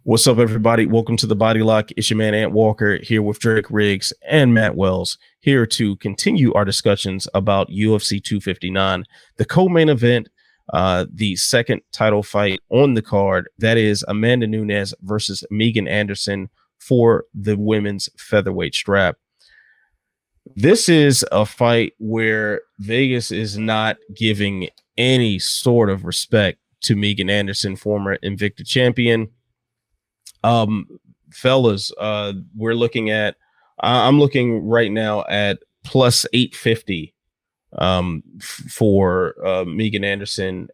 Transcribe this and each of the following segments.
What's up, everybody? Welcome to the Body Lock. It's your man, Ant Walker, here with Drake Riggs and Matt Wells, here to continue our discussions about UFC 259, the co-main event, the second title fight on the card. That is Amanda Nunes versus Megan Anderson for the women's featherweight strap. This is a fight where Vegas is not giving any sort of respect to Megan Anderson, former Invicta champion. Fellas, we're looking at, I'm looking right now at plus 850 for Megan Anderson,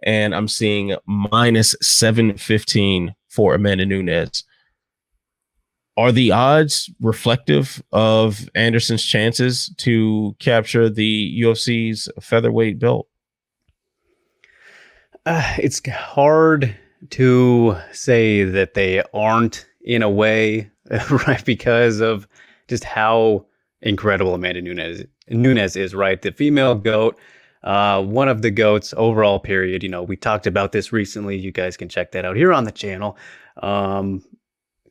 and I'm seeing minus 715 for Amanda Nunes. Are the odds reflective of Anderson's chances to capture the UFC's featherweight belt? It's hard to say that they aren't in a way, right? Because of just how incredible Amanda Nunes is, right? The female GOAT, one of the GOATs overall, period. You know, we talked about this recently. You guys can check that out here on the channel.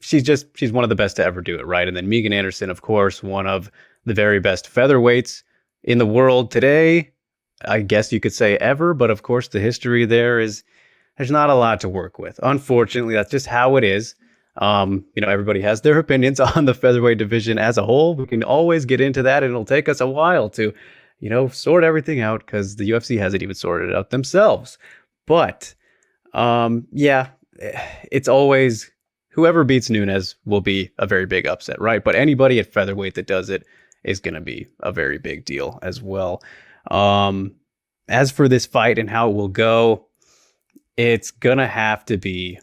She's one of the best to ever do it, right? And then Megan Anderson, of course, one of the very best featherweights in the world today. I guess you could say ever, but of course the history there's not a lot to work with. Unfortunately, that's just how it is. Everybody has their opinions on the featherweight division as a whole. We can always get into that, and it'll take us a while to, sort everything out because the UFC hasn't even sorted it out themselves. But, it's always whoever beats Nunes will be a very big upset, right? But anybody at featherweight that does it is going to be a very big deal as well. As for this fight and how it will go, it's going to have to be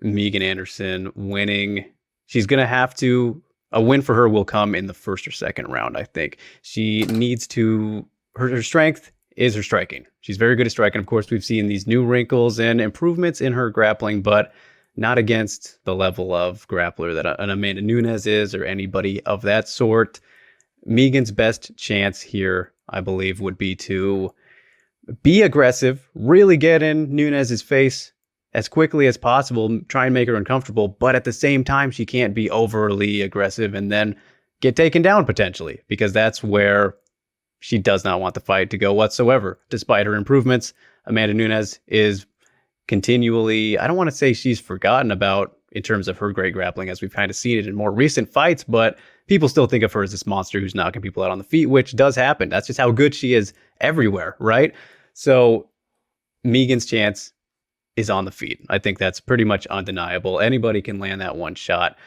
Megan Anderson winning. She's going to have to, a win for her will come in the first or second round, I think. She needs to, her strength is her striking. She's very good at striking. Of course, we've seen these new wrinkles and improvements in her grappling, but not against the level of grappler that an Amanda Nunes is or anybody of that sort. Megan's best chance here, I believe, would be to be aggressive, really get in Nunes's face as quickly as possible, try and make her uncomfortable, but at the same time, she can't be overly aggressive and then get taken down potentially, because that's where she does not want the fight to go whatsoever. Despite her improvements, Amanda Nunes is continually, I don't want to say she's forgotten about in terms of her great grappling, as we've kind of seen it in more recent fights, but people still think of her as this monster who's knocking people out on the feet, which does happen. That's just how good she is everywhere, right? So Megan's chance is on the feet. I think that's pretty much undeniable. Anybody can land that one shot.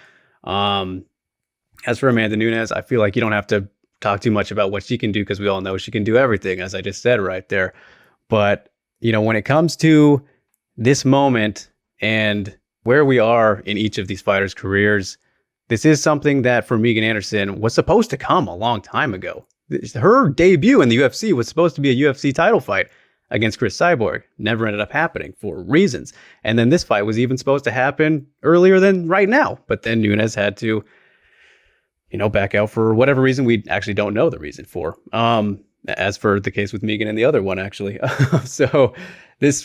As for Amanda Nunes, I feel like you don't have to talk too much about what she can do because we all know she can do everything, as I just said right there. But, when it comes to this moment and where we are in each of these fighters' careers, this is something that for Megan Anderson was supposed to come a long time ago. Her debut in the UFC was supposed to be a UFC title fight against Cris Cyborg. Never ended up happening for reasons. And then this fight was even supposed to happen earlier than right now. But then Nunes had to, back out for whatever reason we actually don't know the reason for. As for the case with Megan and the other one, actually. So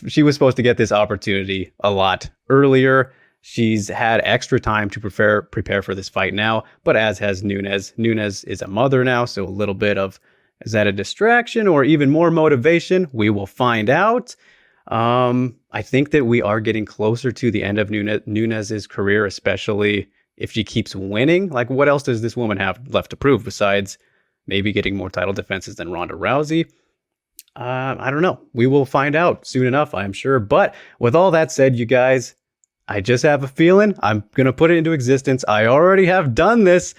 she was supposed to get this opportunity a lot earlier. She's had extra time to prepare for this fight now, but as has Nunes. Nunes is a mother now, so a little bit of, is that a distraction or even more motivation? We will find out. I think that we are getting closer to the end of Nunes's career, especially if she keeps winning. Like, what else does this woman have left to prove besides maybe getting more title defenses than Ronda Rousey? I don't know. We will find out soon enough, I'm sure. But with all that said, you guys, I just have a feeling I'm going to put it into existence. I already have done this.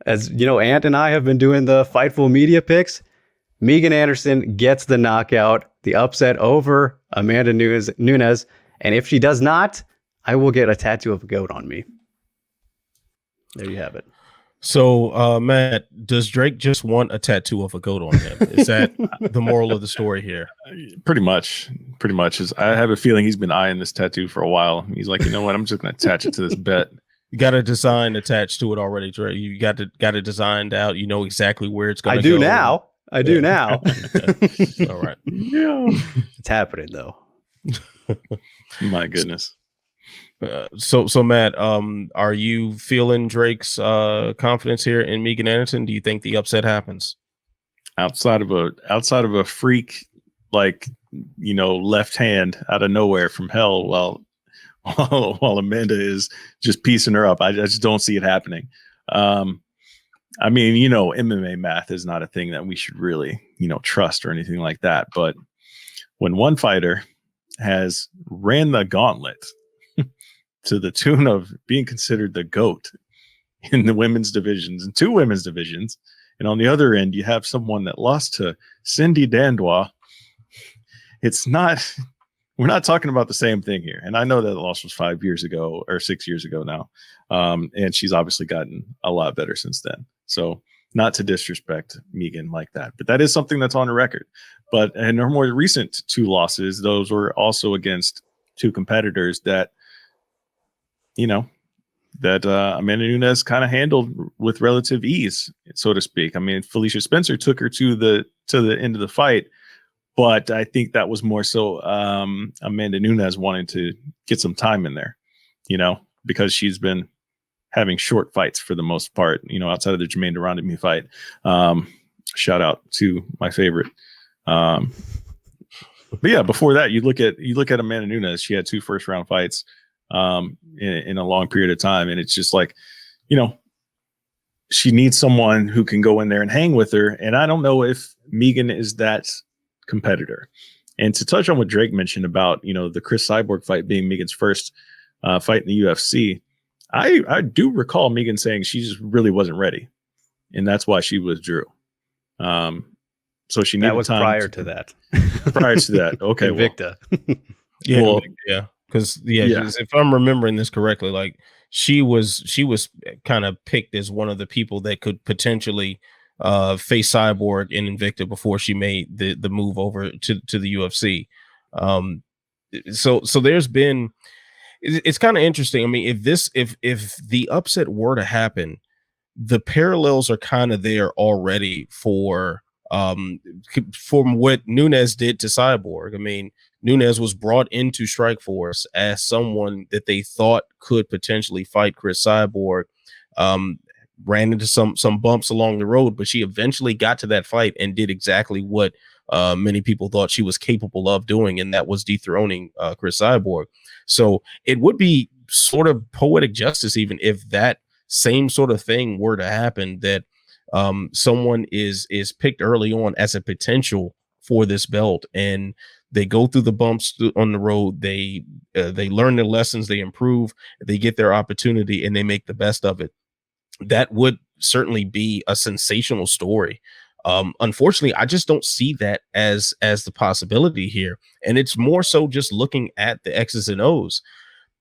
As Ant and I have been doing the Fightful media picks. Megan Anderson gets the knockout, the upset over Amanda Nunes. And if she does not, I will get a tattoo of a goat on me. There you have it. So, Matt, does Drake just want a tattoo of a goat on him? Is that the moral of the story here? Pretty much. I have a feeling he's been eyeing this tattoo for a while. He's like, you know what? I'm just going to attach it to this bet. You got a design attached to it already, Drake. You got it designed out. You know exactly where it's going to go. I do now. All right. Yeah. It's happening, though. My goodness. So Matt, are you feeling Drake's confidence here in Megan Anderson? Do you think the upset happens outside of a freak, like, left hand out of nowhere from hell, while Amanda is just piecing her up? I just don't see it happening. I mean, MMA math is not a thing that we should really, trust or anything like that. But when one fighter has ran the gauntlet to the tune of being considered the GOAT in the women's divisions and 2 women's divisions, and on the other end, you have someone that lost to Cindy Dandois, we're not talking about the same thing here. And I know that the loss was 5 years ago or 6 years ago now. And she's obviously gotten a lot better since then. So not to disrespect Megan like that, but that is something that's on the record. But in her more recent 2 losses, those were also against 2 competitors that, Amanda Nunes kind of handled with relative ease, so to speak. I mean, Felicia Spencer took her to the end of the fight, but I think that was more so Amanda Nunes wanting to get some time in there, because she's been having short fights for the most part, outside of the Germaine de Randamie fight. Shout out to my favorite. But yeah, before that, you look at Amanda Nunes. She had 2 first-round fights in a long period of time, and it's just like, she needs someone who can go in there and hang with her. And I don't know if Megan is that competitor. And to touch on what Drake mentioned about, the Cris Cyborg fight being Megan's first fight in the UFC, I do recall Megan saying she just really wasn't ready, and that's why she withdrew. So she needed that was time prior to that. Prior to that, okay, Invicta. Because if I'm remembering this correctly, like she was kind of picked as one of the people that could potentially face Cyborg in Invicta before she made the move over to the UFC. So there's been, it's kind of interesting. I mean, if the upset were to happen, the parallels are kind of there already for from what Nunes did to Cyborg. I mean, Nunes was brought into Strikeforce as someone that they thought could potentially fight Cris Cyborg. Ran into some bumps along the road, but she eventually got to that fight and did exactly what many people thought she was capable of doing, and that was dethroning Cris Cyborg. So it would be sort of poetic justice even if that same sort of thing were to happen, that someone is picked early on as a potential for this belt, and they go through the bumps on the road. They learn their lessons, they improve, they get their opportunity, and they make the best of it. That would certainly be a sensational story. Unfortunately, I just don't see that as the possibility here. And it's more so just looking at the X's and O's.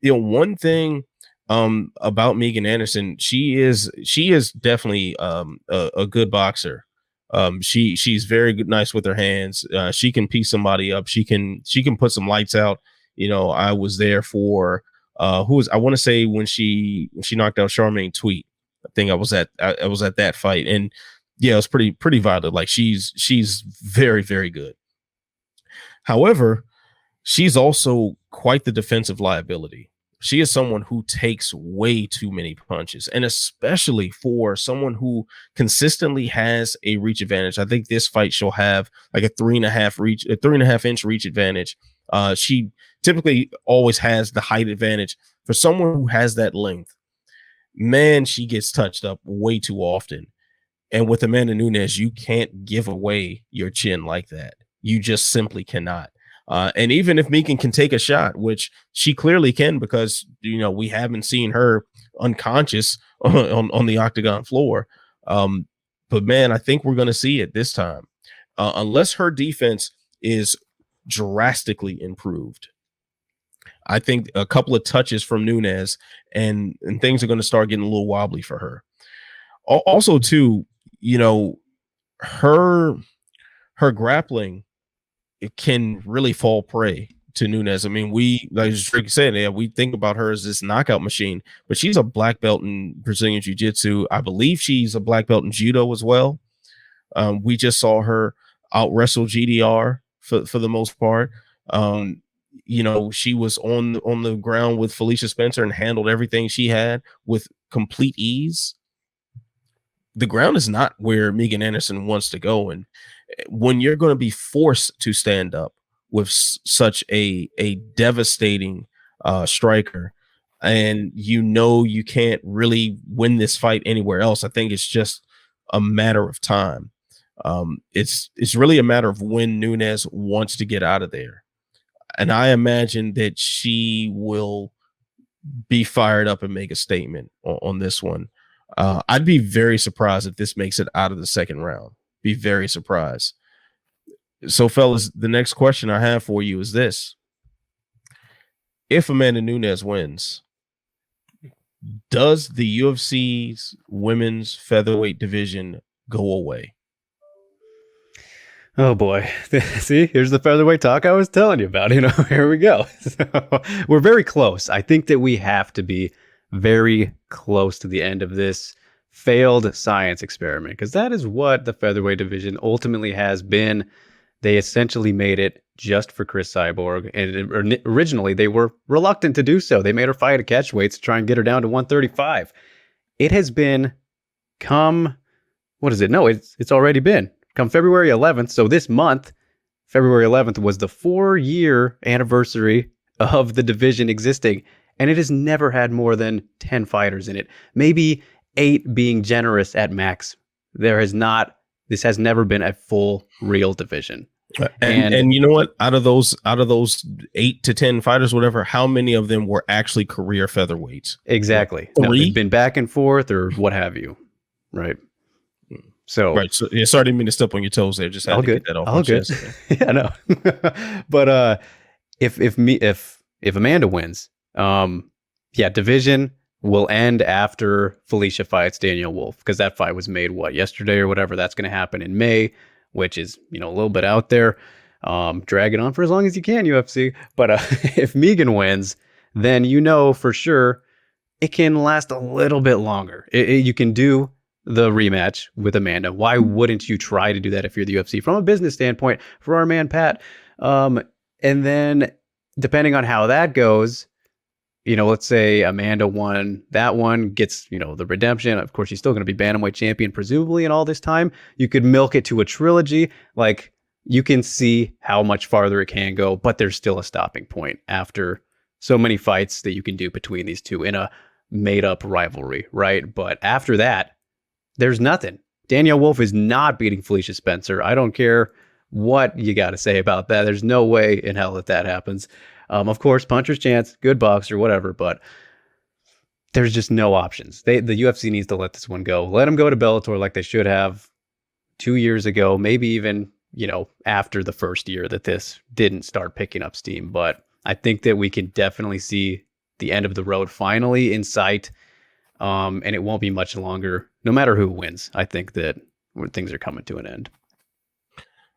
One thing about Megan Anderson, she is definitely a good boxer. She's very good, nice with her hands. She can piece somebody up. She can put some lights out. I was there for I want to say when she knocked out Charmaine Tweet. I think I was at that fight, and yeah, it was pretty violent. Like she's very, very good. However, she's also quite the defensive liability. She is someone who takes way too many punches, and especially for someone who consistently has a reach advantage. I think this fight she'll have like a 3.5 inch reach advantage. She typically always has the height advantage. For someone who has that length, man, she gets touched up way too often. And with Amanda Nunes, you can't give away your chin like that. You just simply cannot. And even if Megan can take a shot, which she clearly can, because we haven't seen her unconscious on the octagon floor. But man, I think we're going to see it this time, unless her defense is drastically improved. I think a couple of touches from Nunes and things are going to start getting a little wobbly for her. Also, too, her grappling, it can really fall prey to Nunes. I mean, like Drake said, we think about her as this knockout machine, but she's a black belt in Brazilian Jiu-Jitsu. I believe she's a black belt in Judo as well. We just saw her out wrestle GDR for the most part. she was on the ground with Felicia Spencer and handled everything she had with complete ease. The ground is not where Megan Anderson wants to go. And when you're going to be forced to stand up with such a devastating striker, and you can't really win this fight anywhere else, I think it's just a matter of time. It's really a matter of when Nunes wants to get out of there. And I imagine that she will be fired up and make a statement on this one. I'd be very surprised if this makes it out of the second round. Be very surprised. So, fellas, the next question I have for you is this. If Amanda Nunes wins, does the UFC's women's featherweight division go away? Oh boy. See, here's the featherweight talk I was telling you about. Here we go. So, we're very close. I think that we have to be very close to the end of this failed science experiment, because that is what the featherweight division ultimately has been. They essentially made it just for Cris Cyborg, and originally they were reluctant to do so. They made her fight at catch weights to try and get her down to 135. It has been it's already been come February 11th. So this month, February 11th, was the 4-year anniversary of the division existing, and it has never had more than 10 fighters in it, maybe 8 being generous at max. This has never been a full real division. And you know what? Out of those 8 to 10 fighters, whatever, how many of them were actually career featherweights? Exactly. No, they've been back and forth or what have you. Right. So right. So yeah, sorry, I didn't mean to step on your toes there. Just had to get that off. All good. Yeah, no. But if Amanda wins, division will end after Felicia fights Danielle Wolf, because that fight was made yesterday or whatever. That's going to happen in May, which is a little bit out there. Drag it on for as long as you can, UFC. But if Megan wins, then for sure it can last a little bit longer. You can do the rematch with Amanda. Why wouldn't you try to do that if you're the UFC from a business standpoint for our man Pat? And then depending on how that goes, let's say Amanda won that one, gets, the redemption. Of course, she's still going to be bantamweight champion, presumably, in all this time. You could milk it to a trilogy. Like, you can see how much farther it can go, but there's still a stopping point after so many fights that you can do between these two in a made-up rivalry, right? But after that, there's nothing. Danielle Wolf is not beating Felicia Spencer. I don't care what you got to say about that. There's no way in hell that happens. Of course, puncher's chance, good boxer, whatever, but there's just no options. The UFC needs to let this one go. Let them go to Bellator like they should have 2 years ago, maybe even, after the first year that this didn't start picking up steam. But I think that we can definitely see the end of the road finally in sight. And it won't be much longer, no matter who wins. I think that things are coming to an end.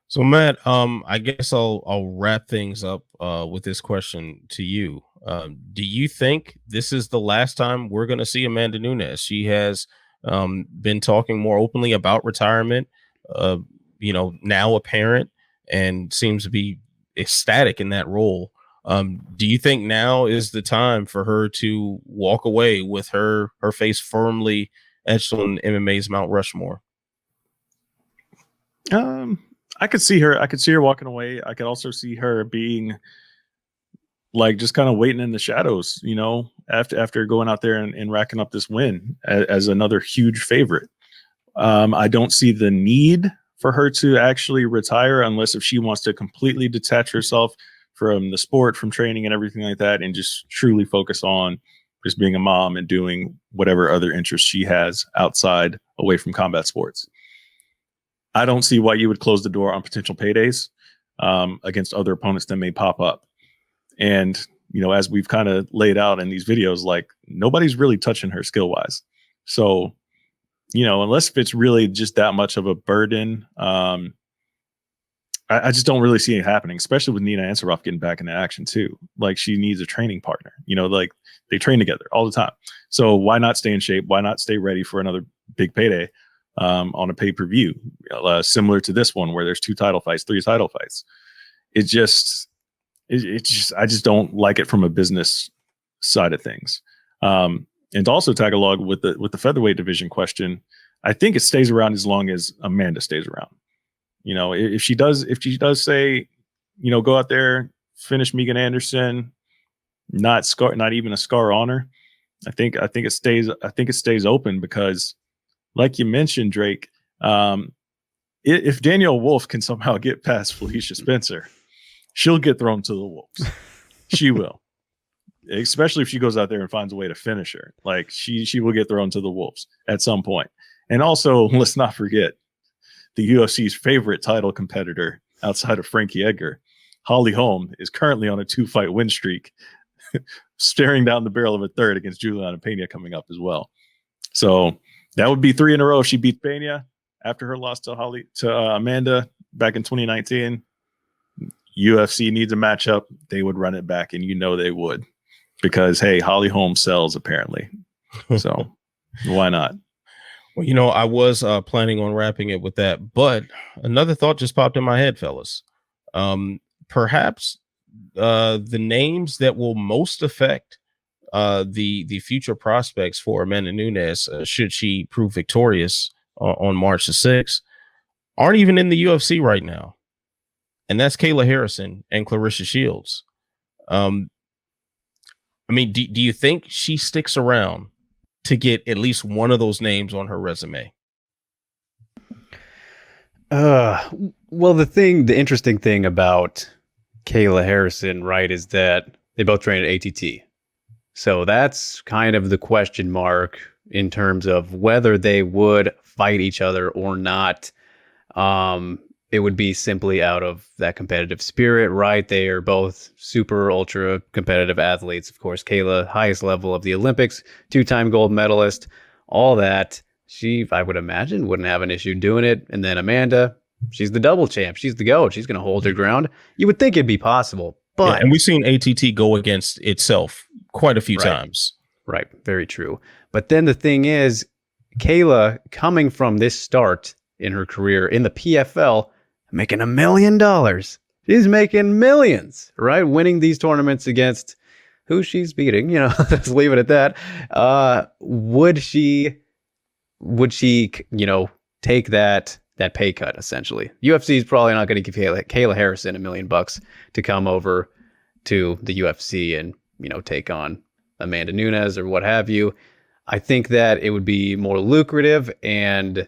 So Matt, I guess I'll wrap things up with this question to you. Do you think this is the last time we're going to see Amanda Nunes? She has been talking more openly about retirement, now a parent, and seems to be ecstatic in that role. Do you think now is the time for her to walk away with her face firmly etched on MMA's Mount Rushmore? I could see her walking away. I could also see her being like just kind of waiting in the shadows, after going out there and racking up this win as another huge favorite. I don't see the need for her to actually retire unless if she wants to completely detach herself from the sport, from training and everything like that, and just truly focus on just being a mom and doing whatever other interests she has outside, away from combat sports. I don't see why you would close the door on potential paydays against other opponents that may pop up. And, as we've kind of laid out in these videos, like, nobody's really touching her skill wise. So, unless if it's really just that much of a burden, I just don't really see it happening, especially with Nina Ansaroff getting back into action too. Like, she needs a training partner, like they train together all the time. So why not stay in shape? Why not stay ready for another big payday on a pay-per-view, similar to this one where there's 2 title fights, 3 title fights? It I just don't like it from a business side of things. And to also tag along with the featherweight division question, I think it stays around as long as Amanda stays around. You know, if she does say, you know, go out there, finish Megan Anderson, not even a scar on her, I think it stays open because, like you mentioned, Drake, if Danielle Wolf can somehow get past Felicia Spencer, she'll get thrown to the wolves. She will. Especially if she goes out there and finds a way to finish her. Like she will get thrown to the wolves at some point. And also, let's not forget the UFC's favorite title competitor outside of Frankie Edgar, Holly Holm, is currently on a 2-fight win streak, staring down the barrel of a third against Juliana Pena coming up as well. So that would be 3 in a row if she beats Pena after her loss to Amanda back in 2019. UFC needs a matchup. They would run it back, and you know they would. Because, hey, Holly Holm sells, apparently. So why not? Well, you know, I was planning on wrapping it with that, but another thought just popped in my head, fellas. Perhaps the names that will most affect the future prospects for Amanda Nunes, should she prove victorious on March the 6th, aren't even in the UFC right now. And that's Kayla Harrison and Clarissa Shields. I mean, do you think she sticks around to get at least one of those names on her resume? Well, the interesting thing about Kayla Harrison, right, is that they both train at ATT. So that's kind of the question mark in terms of whether they would fight each other or not. It would be simply out of that competitive spirit, right? They are both super ultra competitive athletes. Of course, Kayla, highest level of the Olympics, 2-time gold medalist, all that. She, I would imagine, wouldn't have an issue doing it. And then Amanda, she's the double champ. She's the GOAT. She's going to hold her ground. You would think it'd be possible, but... Yeah, and we've seen ATT go against itself quite a few times. Right. Very true. But then the thing is, Kayla, coming from this start in her career in the PFL, making $1 million. She's making millions, right? Winning these tournaments against who she's beating, you know, let's leave it at that. Would she, you know, take that pay cut essentially? UFC is probably not going to give Kayla Harrison $1 million to come over to the UFC and, you know, take on Amanda Nunes or what have you. I think that it would be more lucrative and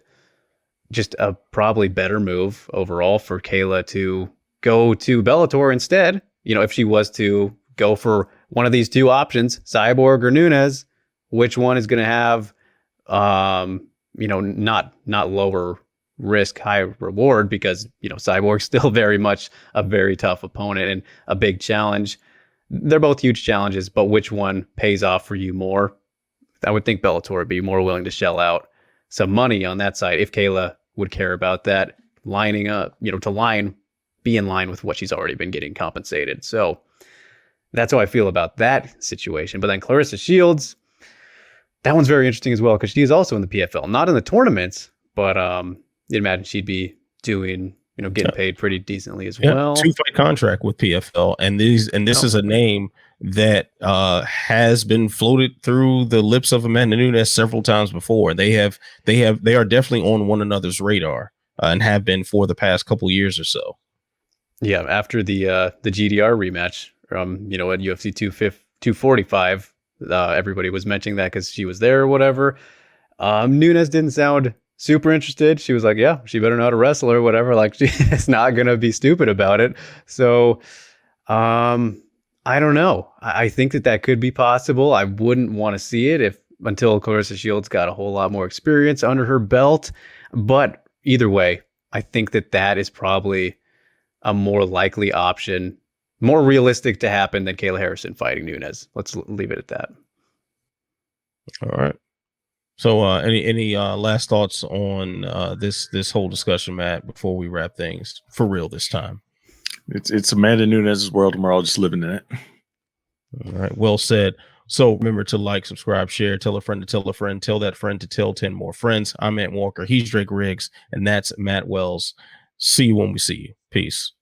just a probably better move overall for Kayla to go to Bellator instead. You know, if she was to go for one of these two options, Cyborg or Nunes, which one is going to have, you know, not lower risk, high reward, because, you know, Cyborg's still very much a very tough opponent and a big challenge. They're both huge challenges, but which one pays off for you more? I would think Bellator would be more willing to shell out some money on that side if Kayla would care about that, lining up, you know, to be in line with what she's already been getting compensated. So that's how I feel about that situation. But then Clarissa Shields, that one's very interesting as well, because she is also in the PFL, not in the tournaments, but you'd imagine she'd be doing, you know, getting paid pretty decently as well. 2-fight contract with PFL, and this is a name that has been floated through the lips of Amanda Nunes several times before. They are definitely on one another's radar and have been for the past couple years or so. Yeah, after the GDR rematch, you know, at UFC 245, everybody was mentioning that because she was there or whatever. Nunes didn't sound super interested. She was like, yeah, she better know how to wrestle or whatever. Like, she's not going to be stupid about it. So, I don't know. I think that could be possible. I wouldn't want to see it until Clarissa Shields got a whole lot more experience under her belt. But either way, I think that is probably a more likely option, more realistic to happen than Kayla Harrison fighting Nunes. Let's leave it at that. All right. So any last thoughts on this whole discussion, Matt, before we wrap things for real this time? It's Amanda Nunes' world, and we're all just living in it. All right, well said. So remember to like, subscribe, share, tell a friend to tell a friend, tell that friend to tell 10 more friends. I'm Matt Walker. He's Drake Riggs, and that's Matt Wells. See you when we see you. Peace.